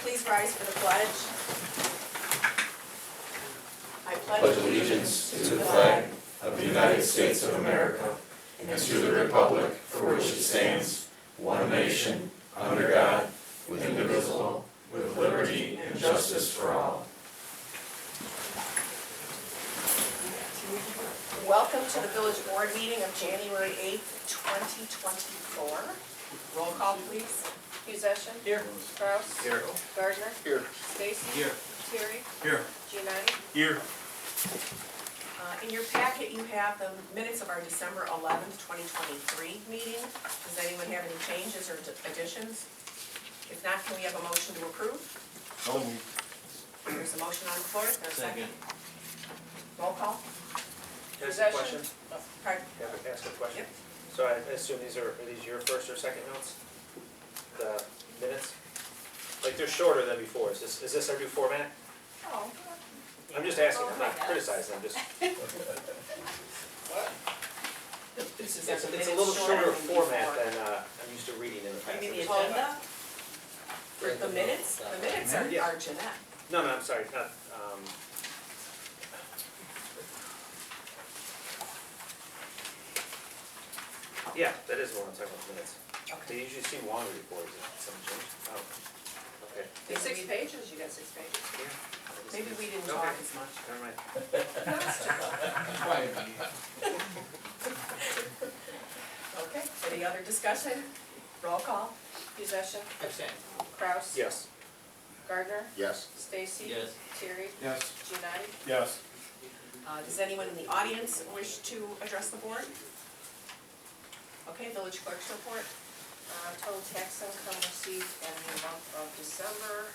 Please rise for the pledge. I Pledge allegiance to the flag of the United States of America and to the republic for which it stands, one nation, under God, indivisible, with liberty and justice for all. Welcome to the village board meeting of January 8th, 2024. Roll call, please. Musician? Here. Kraus? Here. Gardner? Here. Stacy? Here. Terry? Here. Giannetti? Here. In your packet, you have the minutes of our December 11th, 2023 meeting. Does anyone have any changes or additions? If not, can we have a motion to approve? So moved. There's a motion on the floor. Is there a second? Second. Roll call. Can I ask a Possession. question? Pardon? Yeah, I can ask a question. Yep. So I assume are these your first or second notes? The minutes? Like they're shorter than before. Is this our new format? Oh. I'm just asking, Oh, I'm not my criticizing, I'm just. This is It's a a minute little shorter than format before. than I'm used to reading in the past. You mean the I'm just- agenda? The minutes? The minutes are Yeah. are Jeanette. No, I'm sorry, not, yeah, that is what I'm talking about, minutes. Okay. They usually seem longer before, is it some change? Oh, okay. It's 6 pages, you got 6 pages. Yeah. Maybe we didn't Okay. talk as much. Never mind. Okay, any other discussion? Roll call. Possession. Abstain. Kraus. Yes. Gardner. Yes. Stacy. Yes. Terry. Yes. Giannetti. Yes. Does anyone in the audience wish to address the board? Okay, village clerk's report. Total tax income received in the month of December,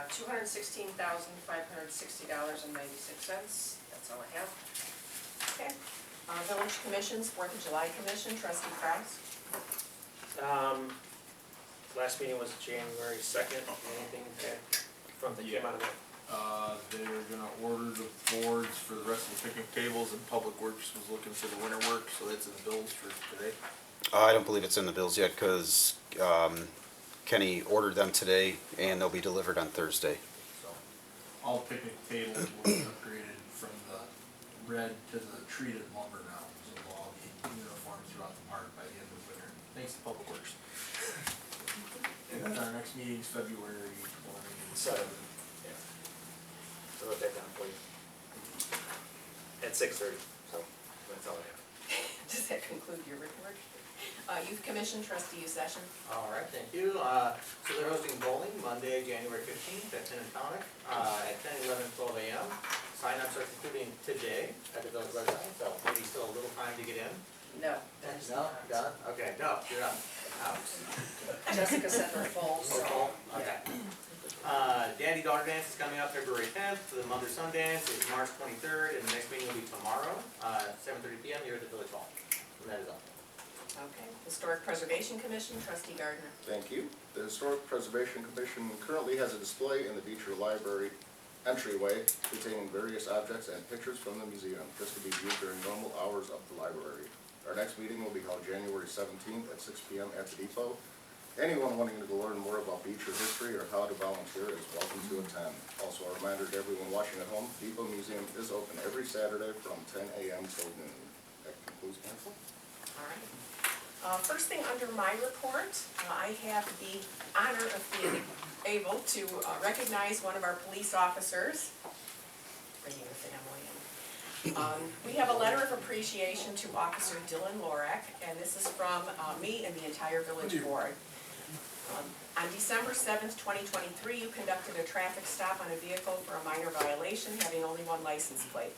$216,560.96. That's all I have. Okay. Village commissions, 4th of July commission, trustee Kraus. Last meeting was January 2nd, anything from the came out of it? They're gonna order the boards for the rest of the picnic tables, and Public Works was looking for the winter work, so that's in the bills for today. I don't believe it's in the bills yet because Kenny ordered them today and they'll be delivered on Thursday. So, all the picnic tables will be upgraded from the red to the treated lumber now, so they'll all be uniform throughout the park by the end of the winter, thanks to Public Works. And then our next meeting's February 7th. Yeah. So I'll write that down for you. At 6:30, so that's all I have. Does that conclude your report? Youth commission, trustee session. All right, thank you. So they're hosting bowling Monday, January 15th at Tennantonic at 10, 11, 12 a.m. Sign-ups are concluding today at the village website, so maybe still a little time to get in. No. No, done? Okay, no, you're up. Out. Jessica said her full, so. Full? Okay. Dandy Daughter Dance is coming up February 10th. The Mother Son Dance is March 23rd, and the next meeting will be tomorrow, 7:30 p.m. here at the Village Hall. And that is all. Okay. Historic preservation commission, trustee Gardner. Thank you. The Historic Preservation Commission currently has a display in the Beecher Library entryway containing various objects and pictures from the museum. This can be viewed during normal hours of the library. Our next meeting will be held January 17th at 6 p.m. at the depot. Anyone wanting to learn more about Beecher history or how to volunteer is welcome to attend. Also, a reminder to everyone watching at home, the Depot Museum is open every Saturday from 10 a.m. till noon. That concludes council. All right. First thing under my report, I have the honor of being able to recognize one of our police officers, bringing the family in. We have a letter of appreciation to Officer Dylan Lorek, and this is from me and the entire village board. On December 7th, 2023, you conducted a traffic stop on a vehicle for a minor violation having only one license plate.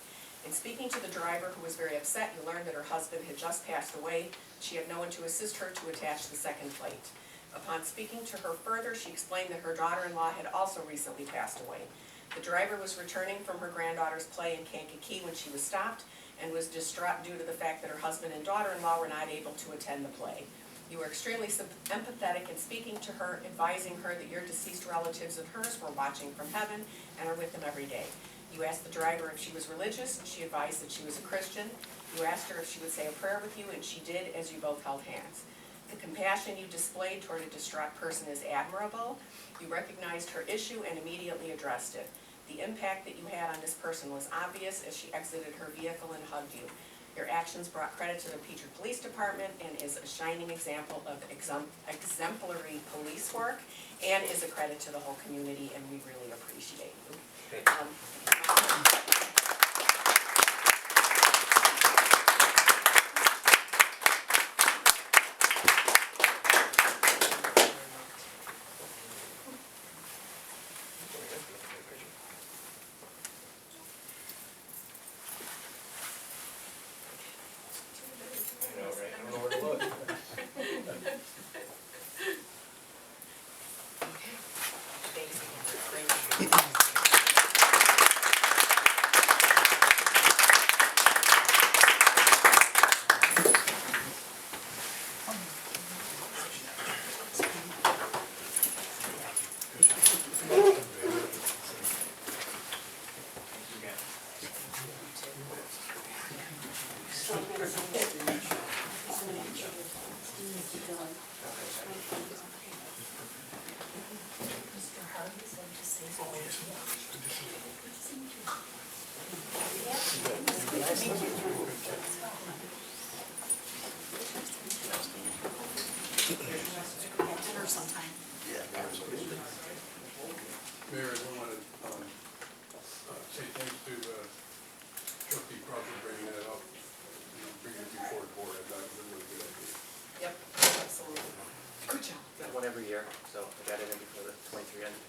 In speaking to the driver, who was very upset, you learned that her husband had just passed away. She had no one to assist her to attach the second plate. Upon speaking to her further, she explained that her daughter-in-law had also recently passed away. The driver was returning from her granddaughter's play in Kankakee when she was stopped and was distraught due to the fact that her husband and daughter-in-law were not able to attend the play. You were extremely empathetic in speaking to her, advising her that your deceased relatives and hers were watching from heaven and are with them every day. You asked the driver if she was religious. She advised that she was a Christian. You asked her if she would say a prayer with you, and she did, as you both held hands. The compassion you displayed toward a distraught person is admirable. You recognized her issue and immediately addressed it. The impact that you had on this person was obvious as she exited her vehicle and hugged you. Your actions brought credit to the Beecher Police Department and is a shining example of exemplary police work and is a credit to the whole community, and we really appreciate you. I know, right? I don't know where to look. Thanks again. Great. Mayor, I want to say thanks to Trustee Crawford for bringing that up, bringing it before the board. I thought it was a really good idea. Yep, absolutely. Good job. Got one every year, so I got it in before the 23 ended.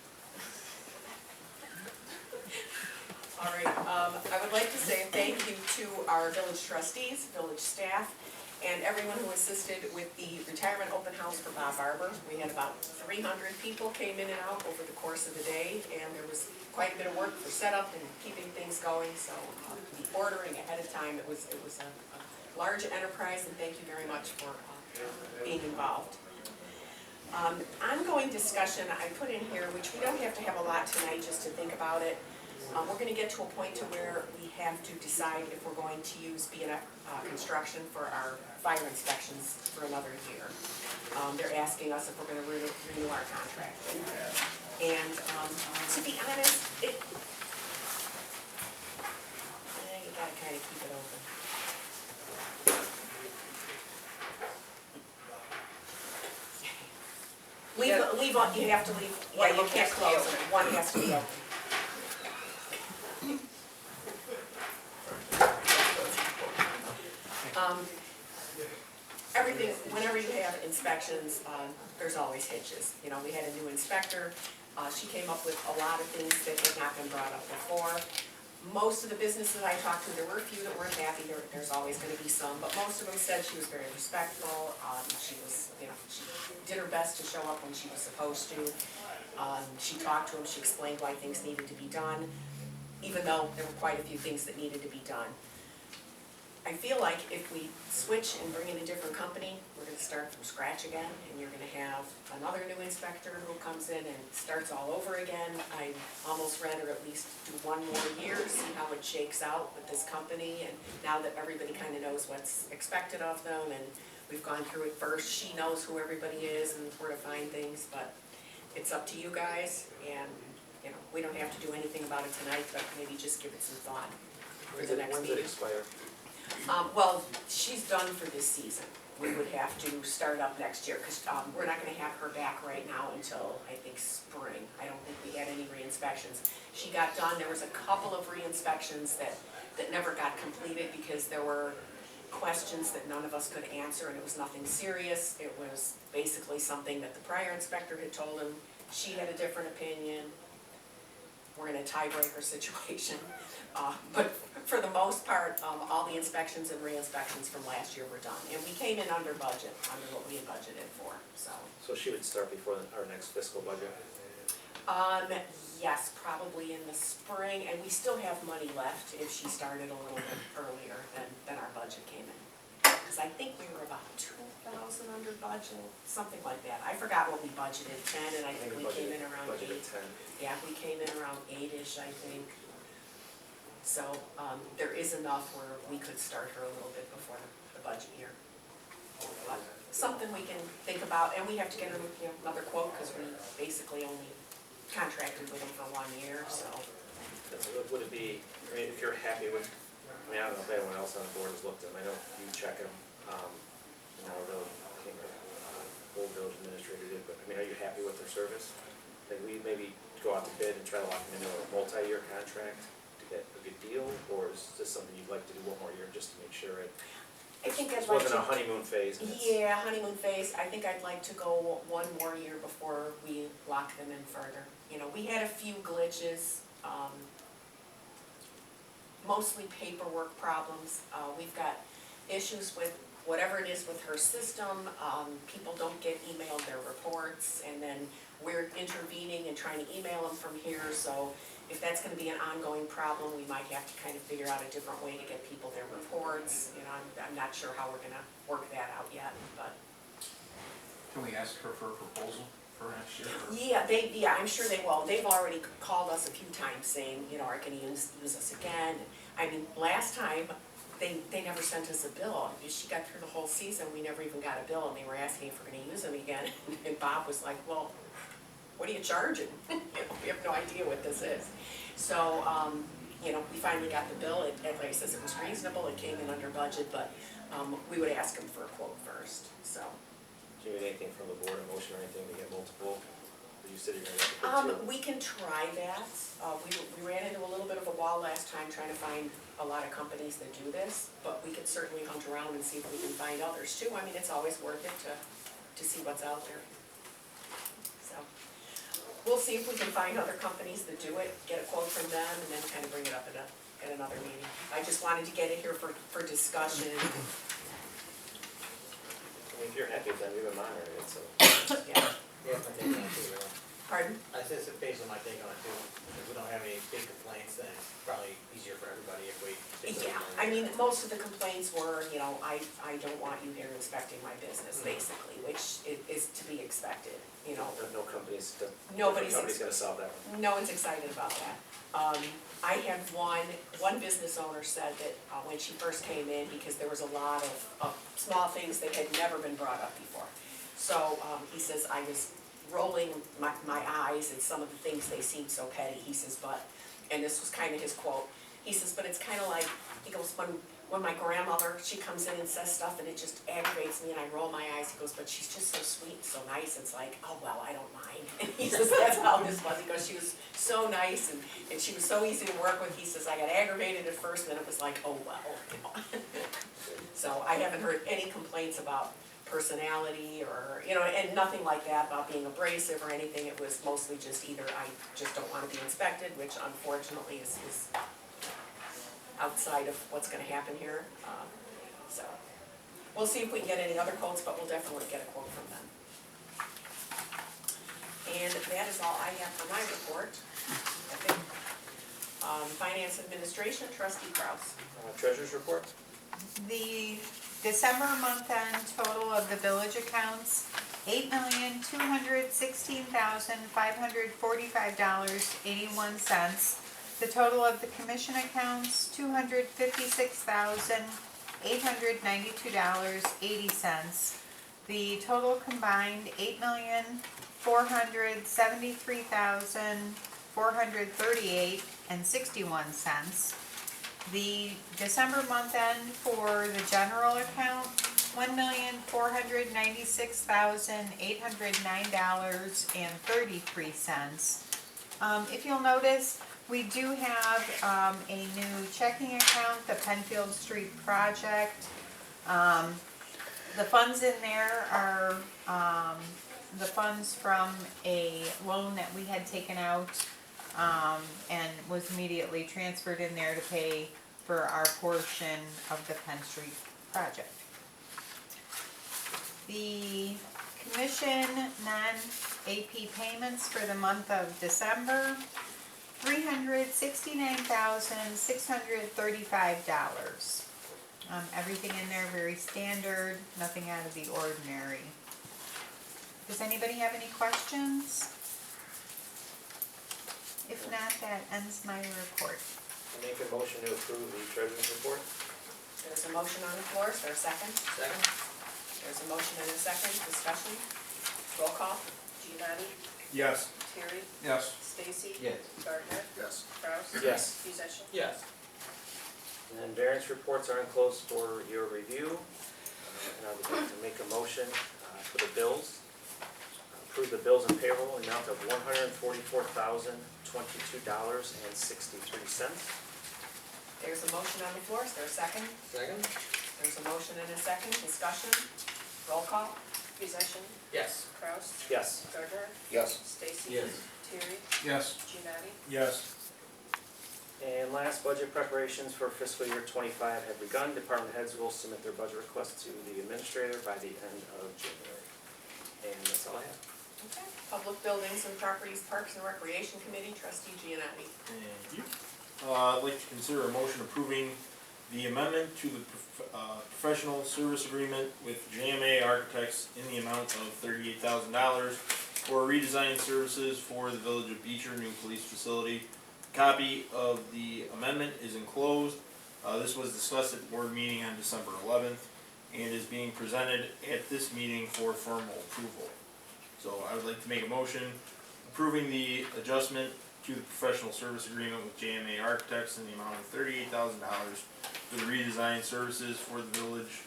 All right, I would like to say thank you to our village trustees, village staff, and everyone who assisted with the retirement open house for Bob Barber. We had about 300 people came in and out over the course of the day, and there was quite a bit of work for setup and keeping things going, so the ordering ahead of time, it was a large enterprise, and thank you very much for being involved. Ongoing discussion I put in here, which we don't have to have a lot tonight just to think about it. We're going to get to a point to where we have to decide if we're going to use B&F Construction for our fire inspections for another year. They're asking us if we're going to renew our contract. And to be honest, you gotta kind of keep it open. You have to leave, yeah, you can't close it, one has to be open. Everything, whenever you have inspections, there's always hitches. You know, we had a new inspector, she came up with a lot of things that had not been brought up before. Most of the businesses I talked to, there were a few that weren't happy, there's always gonna be some, but most of them said she was very respectful, she was, you know, she did her best to show up when she was supposed to. She talked to them, she explained why things needed to be done, even though there were quite a few things that needed to be done. I feel like if we switch and bring in a different company, we're gonna start from scratch again, and you're gonna have another new inspector who comes in and starts all over again. I'd almost rather at least do one more year, see how it shakes out with this company, and now that everybody kinda knows what's expected of them, and we've gone through it first, she knows who everybody is and where to find things, but it's up to you guys, and, you know, we don't have to do anything about it tonight, but maybe just give it some thought for the next When's it meeting. expire? Well, she's done for this season. We would have to start up next year, because we're not gonna have her back right now until, I think, spring. I don't think we had any re-inspections. She got done, there was a couple of re-inspections that never got completed because there were questions that none of us could answer, and it was nothing serious. It was basically something that the prior inspector had told him. She had a different opinion. We're in a tiebreaker situation. But for the most part, all the inspections and re-inspections from last year were done. And we came in under budget, under what we had budgeted for, so. So she would start before our next fiscal budget? Yes, probably in the spring, and we still have money left if she started a little bit earlier than our budget came in. Because I think we were about 2,000 under budget, something like that. I forgot what we budgeted, 10, and I think we came in around 8. Budgeted 10. Yeah, we came in around 8-ish, I think. So, there is enough where we could start her a little bit before the budget year. But something we can think about, and we have to get another quote, because we basically only contracted with them for 1 year, so. Would it be, I mean, if you're happy with, I mean, I don't know if anyone else on the board has looked at them, I know you check them, you know, the, I think, old village administrator did, but, I mean, are you happy with their service? Like, we maybe go out to bid and try to lock them into a multi-year contract to get a good deal, or is this something you'd like to do one more year just to make sure it, I think I'd this like wasn't a to, honeymoon phase? And it's- yeah, honeymoon phase, I think I'd like to go 1 more year before we lock them in further. You know, we had a few glitches, mostly paperwork problems. We've got issues with whatever it is with her system. People don't get emailed their reports, and then we're intervening and trying to email them from here. So if that's gonna be an ongoing problem, we might have to kind of figure out a different way to get people their reports. You know, I'm not sure how we're gonna work that out yet, but. Can we ask her for a proposal for next year? or- Yeah, I'm sure they will. They've already called us a few times saying, you know, are gonna use us again. I mean, last time, they never sent us a bill. She got through the whole season, we never even got a bill, and they were asking if we're gonna use them again. And Bob was like, well, what are you charging? You know, we have no idea what this is. So, you know, we finally got the bill. Like I says, it was reasonable, it came in under budget, but, we would ask them for a quote first, so. Do you need anything from the board, a motion or anything to get multiple? Or you said you're gonna get the We can try that. We ran into a little bit of a wall last time trying to find a lot of companies that do this, but we could certainly hunt around and see if we can find others too. I mean, it's always worth it to see what's out there. So, we'll see if we can find other companies that do it, get a quote from them, and then kind of bring it up at another meeting. I just wanted to get it here for discussion. I mean, if you're happy with them, you've been monitoring it, so. Yeah, Yeah, I think on it too, really. pardon? I said it's based on my take on it too. If we don't have any big complaints, then it's probably easier for everybody if we. stick with Yeah, it. I mean, most of the complaints were, you know, I don't want you here inspecting my business, basically, which is to be expected, you know. No company's, Nobody's nobody's gonna solve that one. No one's excited about that. I had one business owner said that when she first came in, because there was a lot of small things that had never been brought up before. So, he says, I was rolling my eyes at some of the things, they seemed so petty. He says, but, and this was kind of his quote, he says, but it's kind of like, he goes, when my grandmother, she comes in and says stuff and it just aggravates me and I roll my eyes, he goes, but she's just so sweet and so nice, it's like, oh, well, I don't mind. And he says, that's how this was. He goes, she was so nice and she was so easy to work with. He says, I got aggravated at first, and then it was like, oh, well, you know. So I haven't heard any complaints about personality or, you know, and nothing like that about being abrasive or anything. It was mostly just either I just don't want to be inspected, which unfortunately is outside of what's gonna happen here. So, we'll see if we can get any other quotes, but we'll definitely get a quote from them. And that is all I have for my report, I think. Finance Administration, Trustee Kraus. Treasurer's report? The December month-end total of the village accounts, $8,216,545.81. The total of the commission accounts, $256,892.80. The total combined, $8,473,438.61. The December month end for the general account, $1,496,809.33. If you'll notice, we do have a new checking account, the Penfield Street project. The funds in there are the funds from a loan that we had taken out and was immediately transferred in there to pay for our portion of the Penn Street project. The commission non-AP payments for the month of December, $369,635. Everything in there very standard, nothing out of the ordinary. Does anybody have any questions? If not, that ends my report. I make a motion to approve the treasurer's report. There's a motion on the floor, is there a second? Second? There's a motion and a second, discussion, roll call. Giannotti, Yes. Terry, Yes. Stacy. Yes. Gardner, Yes. Kraus. Yes. Musician. Yes. And then variance reports are enclosed for your review. And I would like to make a motion for the bills. Approve the bills and payroll in the amount of $144,022.63. There's a motion on the floor, is there a second? Second? There's a motion and a second, discussion, roll call. Musician. Yes. Kraus. Yes. Gardner, Yes. Stacy. Yes. Terry, Yes. Giannotti. Yes. And last, budget preparations for fiscal year '25 have begun. Department heads will submit their budget requests to the administrator by the end of January. And that's all I have. Okay. Public Buildings and Properties, Parks and Recreation Committee, trustee Giannotti. Thank you. I'd like to consider a motion approving the amendment to the professional service agreement with JMA Architects in the amount of $38,000 for redesign services for the Village of Beecher new police facility. Copy of the amendment is enclosed. This was discussed at the board meeting on December 11th and is being presented at this meeting for formal approval. So I would like to make a motion approving the adjustment to the professional service agreement with JMA Architects in the amount of $38,000 for the redesign services for the Village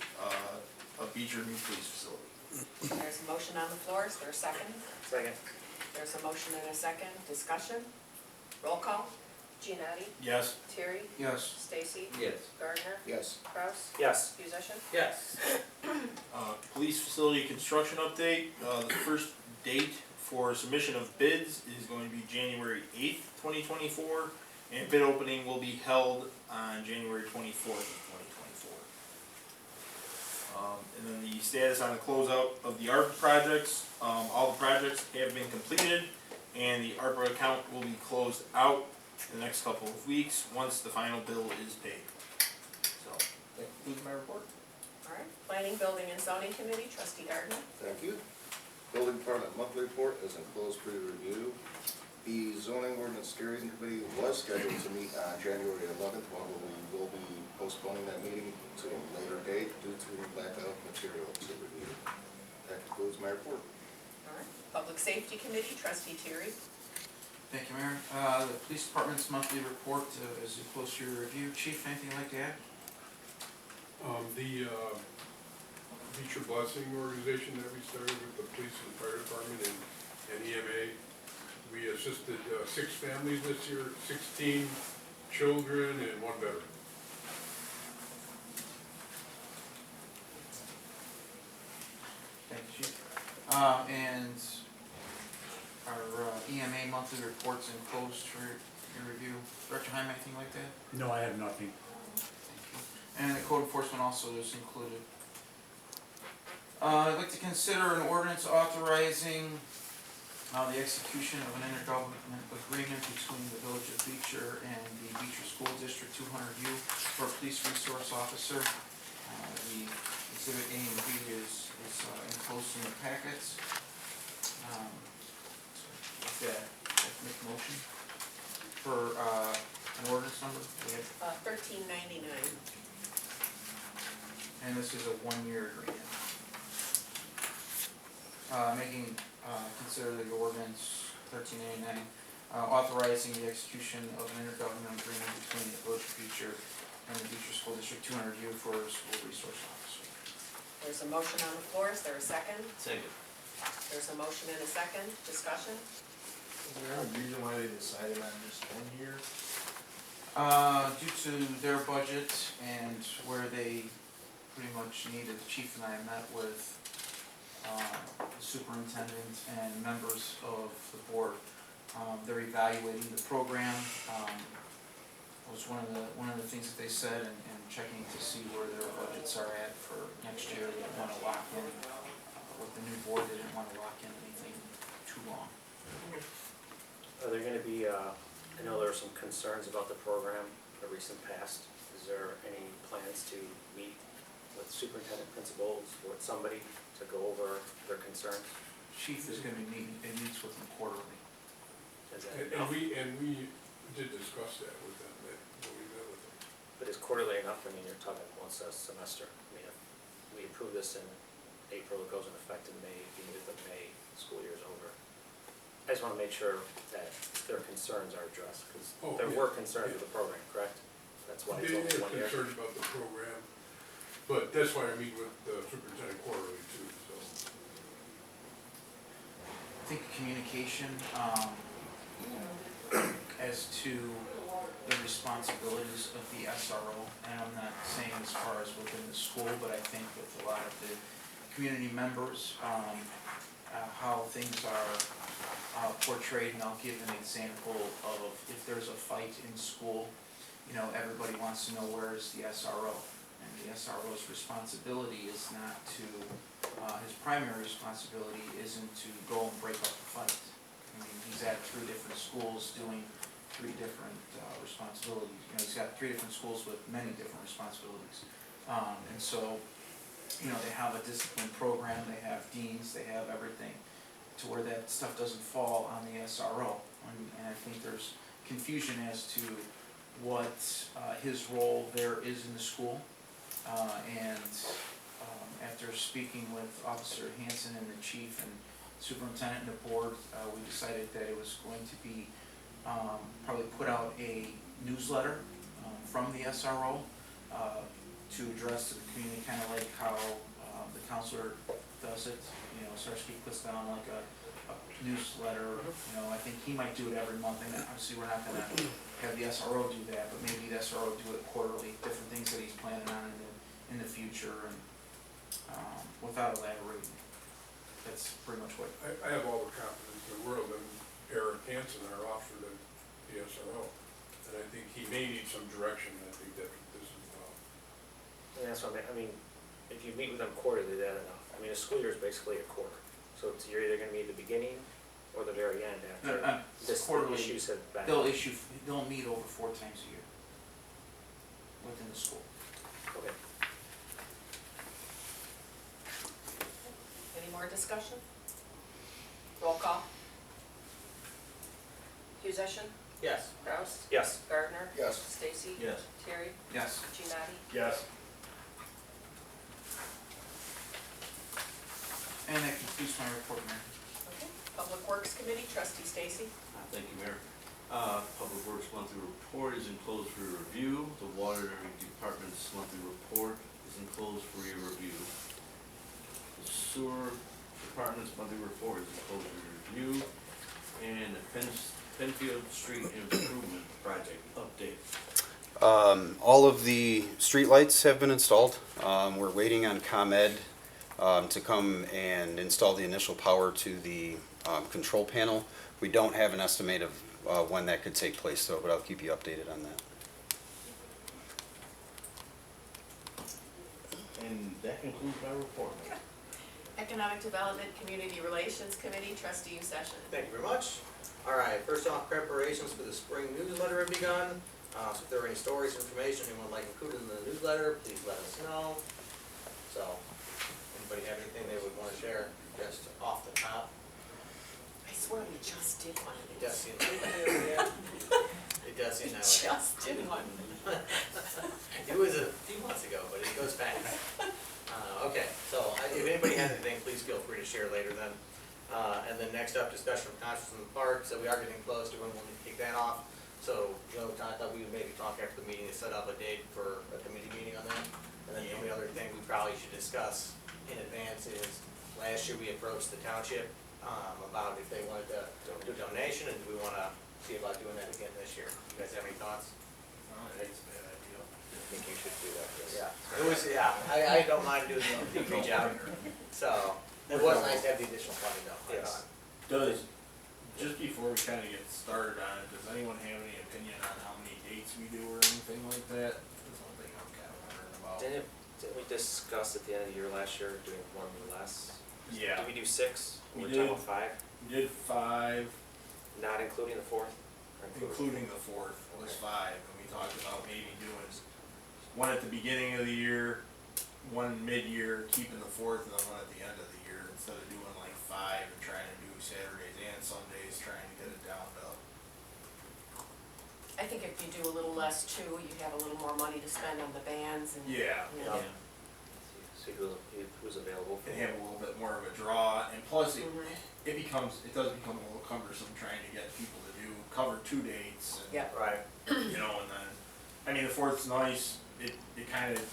of Beecher new police facility. There's a motion on the floor, is there a second? Second. There's a motion and a second, discussion, roll call. Giannotti, Yes. Terry, Yes. Stacy. Yes. Gardner, Yes. Kraus. Yes. Musician. Yes. Police facility construction update. The first date for submission of bids is going to be January 8th, 2024, and bid opening will be held on January 24th of 2024. And then the status on the closeout of the ARPA projects. All the projects have been completed, and the ARPA account will be closed out in the next couple of weeks once the final bill is paid. So that concludes my report. All right. Planning, Building and Zoning Committee, trustee Gardner. Thank you. Building Department monthly report is enclosed for your review. The zoning ordinance steering committee was scheduled to meet on January 11th, but we will be postponing that meeting to a later date due to lack of material to review. That concludes my report. All right. Public Safety Committee, trustee Terry. Thank you, Mayor. The police department's monthly report is close to your review. Chief, anything you'd like to add? The Beecher Blessing organization that we started with the police and fire department and EMA, we assisted 6 families this year, 16 children and 1 veteran. Thank you, Chief. And our EMA monthly report's enclosed for your review. Director Heim, anything like that? No, I have nothing. Thank you. And the code enforcement also is included. I'd like to consider an ordinance authorizing the execution of an intergovernmental agreement between the Village of Beecher and the Beecher School District 200U for a police resource officer. The exhibit A and B is enclosed in the packets. With that, let's make a motion for an ordinance number. We have, 1399. and this is a one-year agreement. Consider the ordinance 1389, authorizing the execution of an intergovernmental agreement between the Village of Beecher and the Beecher School District 200U for a school resource officer. There's a motion on the floor, is there a second? Second. There's a motion and a second, discussion? Is there a reason why they decided on just 1 year? Due to their budget and where they pretty much needed, the chief and I met with the superintendent and members of the board. They're evaluating the program. Was one of the things that they said, and checking to see where their budgets are at for next year. They didn't want to lock in with the new board. They didn't want to lock in anything too long. Are there gonna be, I know there were some concerns about the program in the recent past. Is there any plans to meet with superintendent, principals, with somebody to go over their concerns? Chief is going to be meeting, and meets with them quarterly. Is that And enough? we did discuss that with them, when we met with them. But is quarterly enough? I mean, you're talking once a semester. I mean, if we approve this in April, it goes in effect in May, being that the May school year is over. I just wanna make sure that their concerns are addressed, because Oh, there yeah, were concerns with yeah. the program, correct? That's why They it's only were 1 year. concerned about the program, but that's why I meet with the superintendent quarterly too, so. I think communication, as to the responsibilities of the SRO, and I'm not saying as far as within the school, but I think with a lot of the community members, how things are portrayed, and I'll give an example of if there's a fight in school, you know, everybody wants to know where is the SRO. And the SRO's responsibility is not to, his primary responsibility isn't to go and break up the fight. I mean, he's at 3 different schools doing 3 different responsibilities. You know, he's got 3 different schools with many different responsibilities. And so, you know, they have a discipline program, they have deans, they have everything, to where that stuff doesn't fall on the SRO. And I think there's confusion as to what his role there is in the school. After speaking with Officer Hanson and the chief and superintendent and the board, we decided that it was going to be probably put out a newsletter from the SRO to address to the community, kind of like how the counselor does it. You know, Sarsky puts down like a newsletter. You know, I think he might do it every month, and obviously we're not gonna have the SRO do that, but maybe the SRO do it quarterly, different things that he's planning on in the future, and without elaborating. That's pretty much what. I have all the confidence in the world in Eric Hansen, our officer at the SRO, and I think he may need some direction, and I think that's what this is about. Yeah, that's what I mean, if you meet with them quarterly, that's enough. I mean, a school year is basically a quarter, so it's, you're either gonna meet at the beginning or the very end after the Quarterly, issues have been. they'll meet over 4 times a year within the school. Okay. Any more discussion? Roll call. Musician, Yes. Kraus, Yes. Gardner, Yes. Stacy, Yes. Terry, Yes. Giannotti. Yes. And that concludes my report, Mayor. Okay. Public Works Committee, trustee Stacy. Thank you, Mayor. Public Works monthly report is enclosed for your review. The Water Department's monthly report is enclosed for your review. The Sewer Department's monthly report is enclosed for your review. And the Penfield Street Improvement Project update. All of the streetlights have been installed. We're waiting on ComEd to come and install the initial power to the control panel. We don't have an estimate of when that could take place though, but I'll keep you updated on that. And that concludes my report, Mayor. Economic Development Community Relations Committee, trustee Session. Thank you very much. All right, first off, preparations for the spring newsletter have begun. So if there are any stories, information anyone would like included in the newsletter, please let us know. So, anybody have anything they would want to share just off the top? I swear we just did one of It these. does seem it does seem that way. Just did one. It was a few months ago, but it goes fast. Okay, so if anybody has anything, please feel free to share later then. And then next up, discussion of concerts in the park. So we are getting close to when we'll need to kick that off. So, Joe, I thought we would maybe talk after the meeting to set up a date for a committee meeting on that. And then the only other thing we probably should discuss in advance is, last year we approached the township about if they wanted to do a donation, and do we want to see about doing that again this year? You guys have any thoughts? I think you should do that, yes. Yeah, it was, I don't mind doing the reach out. So, it was nice to have the additional funding though. I Yes. thought. Just before we kinda get started on it, does anyone have any opinion on how many dates we do or anything like that? That's one thing I'm kinda wondering about. Didn't we discuss at the end of the year last year doing one less? Yeah. Did we do 6? We We're did. talking about 5, We did 5, not including the 4th? Or including the 4th was 5, and we talked about maybe doing one at the beginning of the year, one mid-year, keeping the 4th, and then one at the end of the year, instead of doing like 5 and trying to do Saturdays and Sundays, trying to get it down to. I think if you do a little less too, you have a little more money to spend on the bands and. Yeah. You know. see who's available. and have a little bit more of a draw, and plus Mhm. it does become a little cumbersome trying to get people to cover 2 dates and, Yeah. Right. you know, and then, I mean, the 4th's nice, it kind of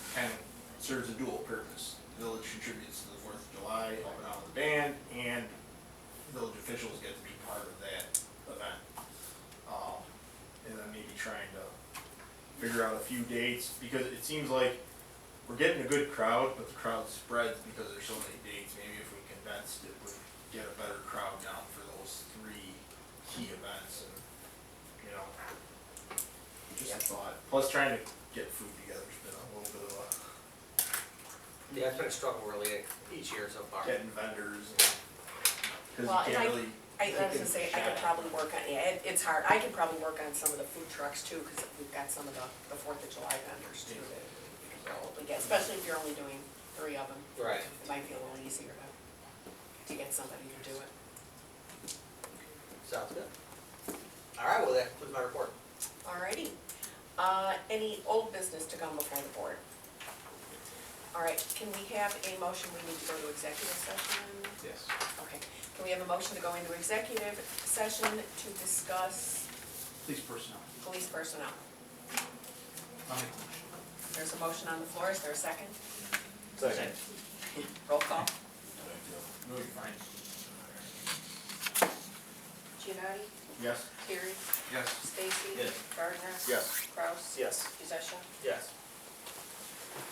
serves a dual purpose. The village contributes to the 4th of July, helping out with the band, and village officials get to be part of that event. And then maybe trying to figure out a few dates, because it seems like we're getting a good crowd, but the crowd spreads because there's so many dates. Maybe if we condensed it, would get a better crowd down for those 3 key events, and, you know, just a thought. Plus trying to get food together's been a little bit of Yeah, it's been a struggle really each year so far. getting vendors, and, cause Well, you and can't really. I was gonna say, I could probably work on, yeah, it's hard, I could probably work on some of the food trucks too, cause we've got some of the 4th of July vendors too that we could probably get, especially if you're only doing 3 of them. Right. It might be a little easier to get somebody to do it. Sounds good. All right, well, that concludes my report. Alrighty, any old business to come before the board? Alright, can we have a motion, we need to go to executive session? Yes. Okay, can we have a motion to go into executive session to discuss Police personnel. police personnel? I'll make a motion. There's a motion on the floor, is there a second? Second. Roll call. No, you're fine. Giannotti, Yes. Terry, Yes. Stacy. Yes. Gardner. Yes. Kraus. Yes. Possession. Yes.